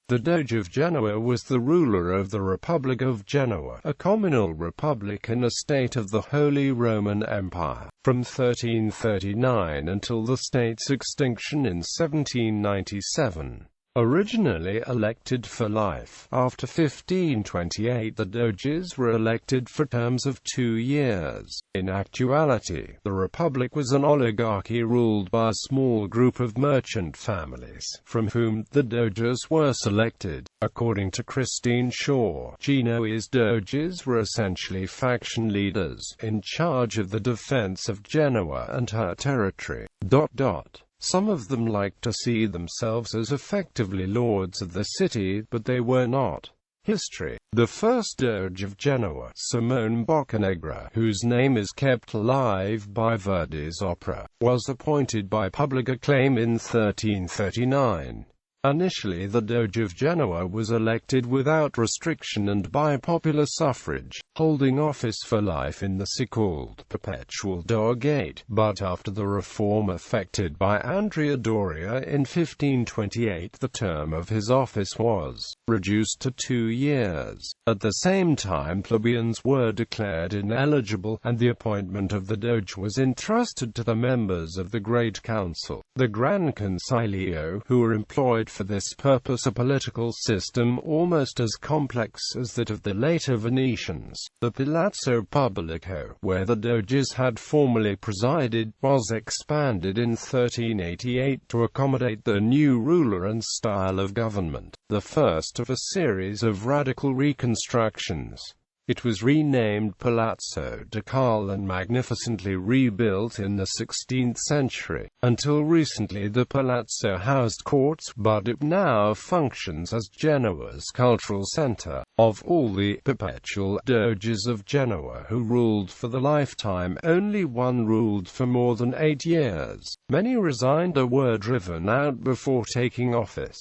The Doge of Genoa was the ruler of the Republic of Genoa, a communal republic in a state of the Holy Roman Empire, from 1339 until the state's extinction in 1797. Originally elected for life, after 1528 the Doges were elected for terms of 2 years. In actuality, the Republic was an oligarchy ruled by a small group of merchant families, from whom the Doges were selected. According to Christine Shaw, Genoese Doges were essentially faction leaders, in charge of the defense of Genoa and her territory. Some of them liked to see themselves as effectively lords of the city, but they were not. History. The first Doge of Genoa, Simone Boccanegra, whose name is kept alive by Verdi's opera, was appointed by public acclaim in 1339. Initially the Doge of Genoa was elected without restriction and by popular suffrage, holding office for life in the so-called perpetual Doggate, but after the reform effected by Andrea Doria in 1528 the term of his office was reduced to 2 years. At the same time plebeians were declared ineligible, and the appointment of the Doge was entrusted to the members of the Great Council, the Gran Consiglio, who were employed for this purpose, a political system almost as complex as that of the later Venetians. The Palazzo Pubblico, where the Doges had formerly presided, was expanded in 1388 to accommodate the new ruler and style of government, the first of a series of radical reconstructions. It was renamed Palazzo Ducale and magnificently rebuilt in the 16th century. Until recently the palazzo housed courts, but it now functions as Genoa's cultural center. Of all the perpetual Doges of Genoa who ruled for the lifetime, only one ruled for more than 8 years. Many resigned or were driven out before taking office.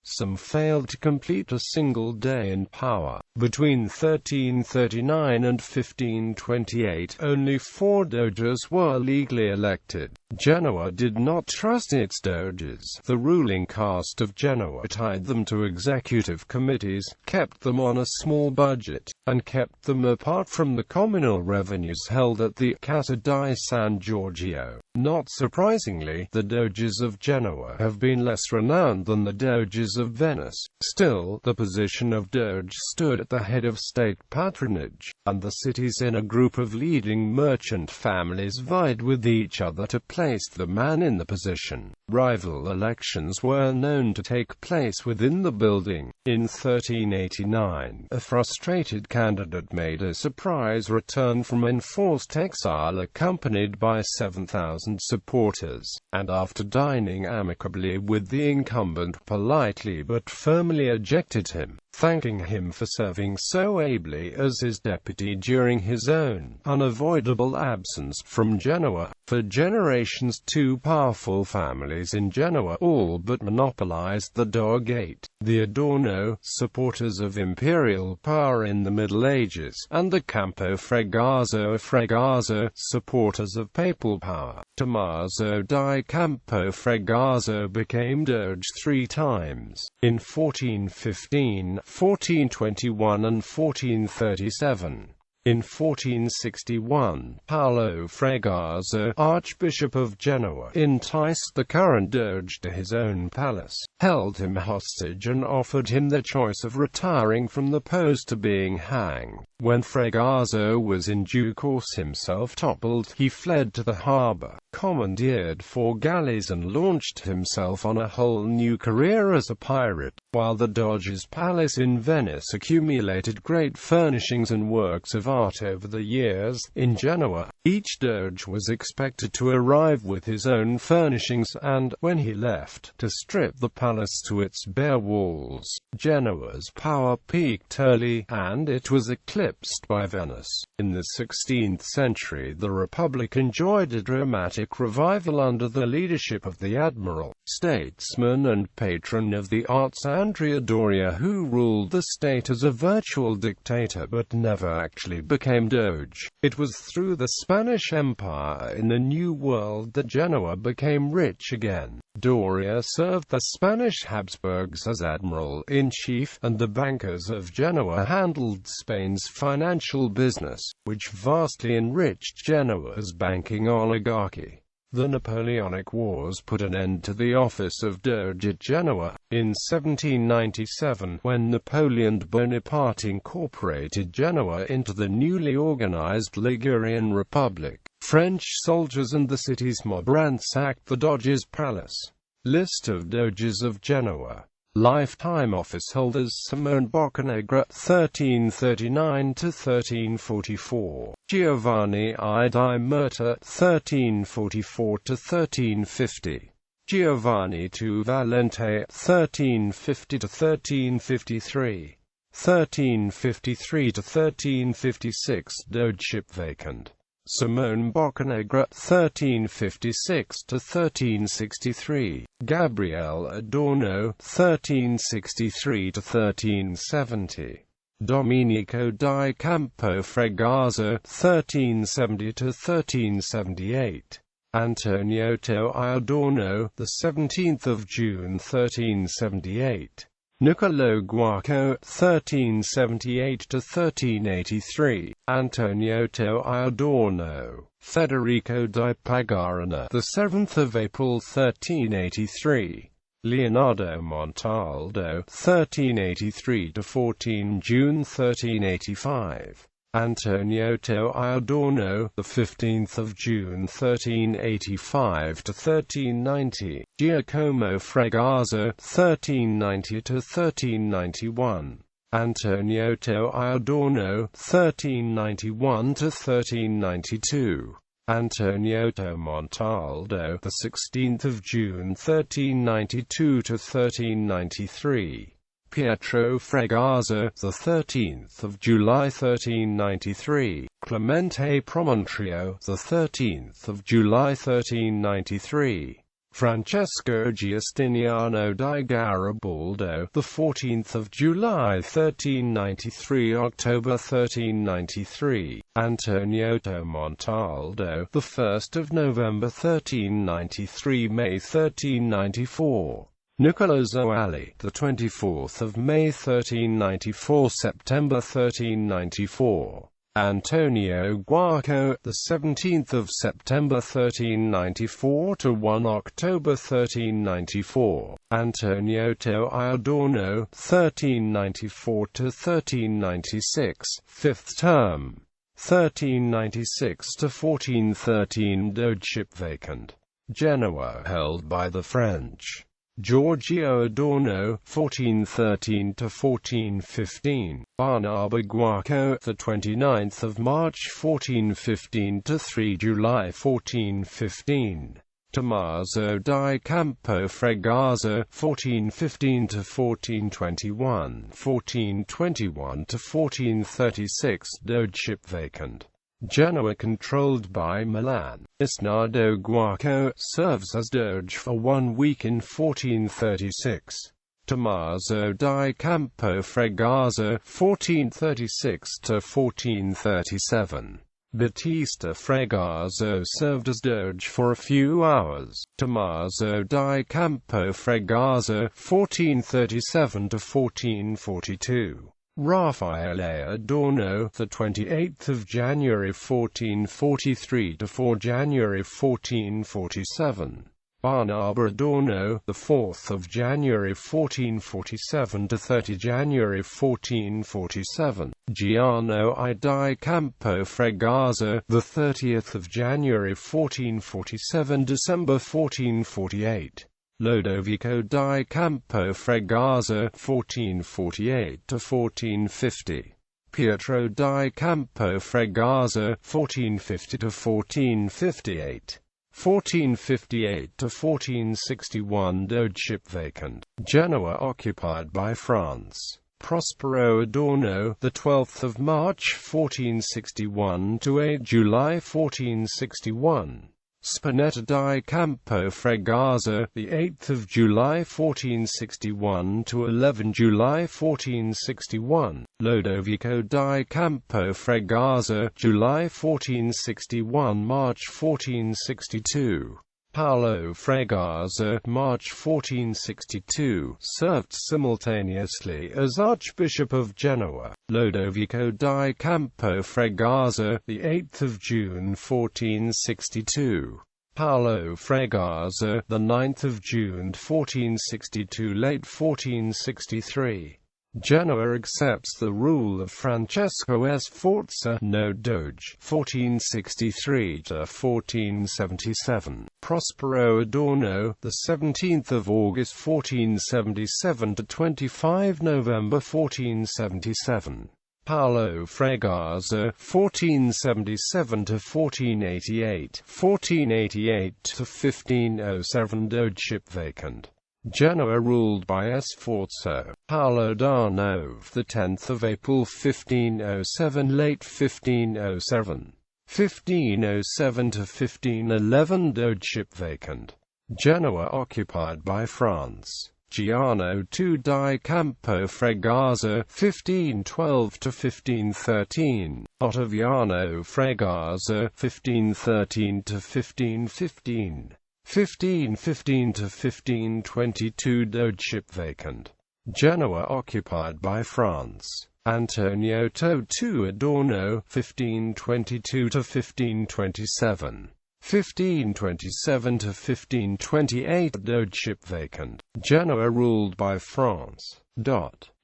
Some failed to complete a single day in power. Between 1339 and 1528, only 4 Doges were legally elected. Genoa did not trust its Doges. The ruling caste of Genoa tied them to executive committees, kept them on a small budget, and kept them apart from the communal revenues held at the Casa di San Giorgio. Not surprisingly, the Doges of Genoa have been less renowned than the Doges of Venice. Still, the position of Doge stood at the head of state patronage, and the city's inner group of leading merchant families vied with each other to place the man in the position. Rival elections were known to take place within the building. In 1389, a frustrated candidate made a surprise return from enforced exile accompanied by 7,000 supporters, and after dining amicably with the incumbent politely but firmly ejected him, thanking him for serving so ably as his deputy during his own unavoidable absence from Genoa. For generations 2 powerful families in Genoa all but monopolized the Doggate: the Adorno, supporters of imperial power in the Middle Ages, and the Campo Fregazzo, supporters of papal power. Tommaso di Campo Fregazzo became Doge 3 times, in 1415, 1421 and 1437. In 1461, Paolo Fregazzo, Archbishop of Genoa, enticed the current Doge to his own palace, held him hostage and offered him the choice of retiring from the post or being hanged. When Fregazzo was in due course himself toppled, he fled to the harbour, commandeered 4 galleys and launched himself on a whole new career as a pirate, while the Doge's palace in Venice accumulated great furnishings and works of art over the years. In Genoa, each Doge was expected to arrive with his own furnishings and, when he left, to strip the palace to its bare walls. Genoa's power peaked early, and it was eclipsed by Venice. In the 16th century the Republic enjoyed a dramatic dramatic revival under the leadership of the admiral, statesman and patron of the arts André Doria, who ruled the state as a virtual dictator but never actually became Doge. It was through the Spanish Empire in the New World that Genoa became rich again. Doria served the Spanish Habsburgs as admiral-in-chief, and the bankers of Genoa handled Spain's financial business, which vastly enriched Genoa's banking oligarchy. The Napoleonic Wars put an end to the office of Doge at Genoa. In 1797, when Napoleon Bonaparte incorporated Genoa into the newly organized Ligurian Republic, French soldiers and the city's mob ransacked the Doge's palace. List of Doges of Genoa. Lifetime office holders: Simone Boccanegra (1339–1344), Giovanni I di Murta (1344–1350), Giovanni II Valente (1350–1353), 1353–1356. Dogeship vacant. Simone Boccanegra (1356–1363), Gabriele Adorno (1363–1370), Domenico di Campo Fregaso (1370–1378), Antonio Toi Adorno, the 17th of June 1378. Niccolò Guarco (1378–1383), Antonio Toi Adorno, Federico di Pagarana, the 7th of April 1383, Leonardo Montaldo (1383–14 June 1385), Antonio Toi Adorno, the 15th of June 1385 to 1390, Giacomo Fregaso, 1390 to 1391, Antonio Toi Adorno, 1391 to 1392, Antonio Toi Montaldo, the 16th of June 1392 to 1393. Pietro Fregaso, the 13th of July 1393, Clemente Promontrio, the 13th of July 1393, Francesco Giustiniano di Garibaldo, the 14th of July 1393, October 1393, Antonio Toi Montaldo, the 1st of November 1393, May 1394. Nicola Zoali, the 24th of May 1394, September 1394. Antonio Guarco, the 17th of September 1394 to 1 October 1394. Antonio Toi Adorno, 1394 to 1396, 5th term. 1396 to 1413. Dogeship vacant. Genoa held by the French. Giorgio Adorno, 1413 to 1415. Barnaba Guarco, the 29th of March 1415 to 3 July 1415. Tommaso di Campo Fregaso, 1415 to 1421, 1421 to 1436. Dogeship vacant. Genoa controlled by Milan. Isnardo Guarco serves as Doge for 1 week in 1436. Tommaso di Campo Fregaso, 1436 to 1437. Battista Fregaso served as Doge for a few hours. Tommaso di Campo Fregaso, 1437 to 1442. Raffaele Adorno, the 28th of January 1443 to 4 January 1447. Barnaba Adorno, the 4th of January 1447 to 30 January 1447. Giano I di Campo Fregaso, the 30th of January 1447 December 1448. Lodovico di Campo Fregaso, 1448 to 1450. Pietro di Campo Fregaso, 1450 to 1458. 1458 to 1461. Dogeship vacant. Genoa occupied by France. Prospero Adorno, the 12th of March 1461 to 8 July 1461. Spinetta di Campo Fregoso, the 8th of July 1461 to 11 July 1461. Lodovico di Campo Fregoso, July 1461 March 1462. Paolo Fregoso, March 1462, served simultaneously as Archbishop of Genoa. Lodovico di Campo Fregoso, the 8th of June 1462. Paolo Fregoso, the 9th of June 1462, late 1463. Genoa accepts the rule of Francesco Sforza, no Doge, 1463 to 1477. Prospero Adorno, the 17th of August 1477 to 25 November 1477. Paolo Fregoso, 1477 to 1488, 1488 to 1507. Dogeship vacant. Genoa ruled by Sforza. Paolo Darnove, the 10th of April 1507, late 1507. 1507 to 1511. Dogeship vacant. Genoa occupied by France. Giano II di Campo Fregoso, 1512 to 1513. Ottaviano Fregoso, 1513 to 1515. 1515 to 1522. Dogeship vacant. Genoa occupied by France. Antonio II Adorno, 1522 to 1527. 1527 to 1528. Dogeship vacant. Genoa ruled by France.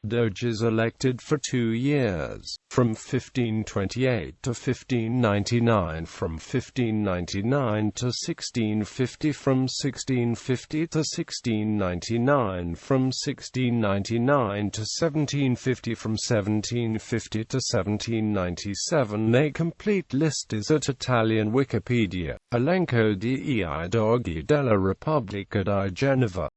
Doges elected for 2 years, from 1528 to 1599, from 1599 to 1650, from 1650 to 1699, from 1699 to 1750, from 1750 to 1797. A complete list is at Italian Wikipedia. Elenco di I Doghi della Repubblica di Genova.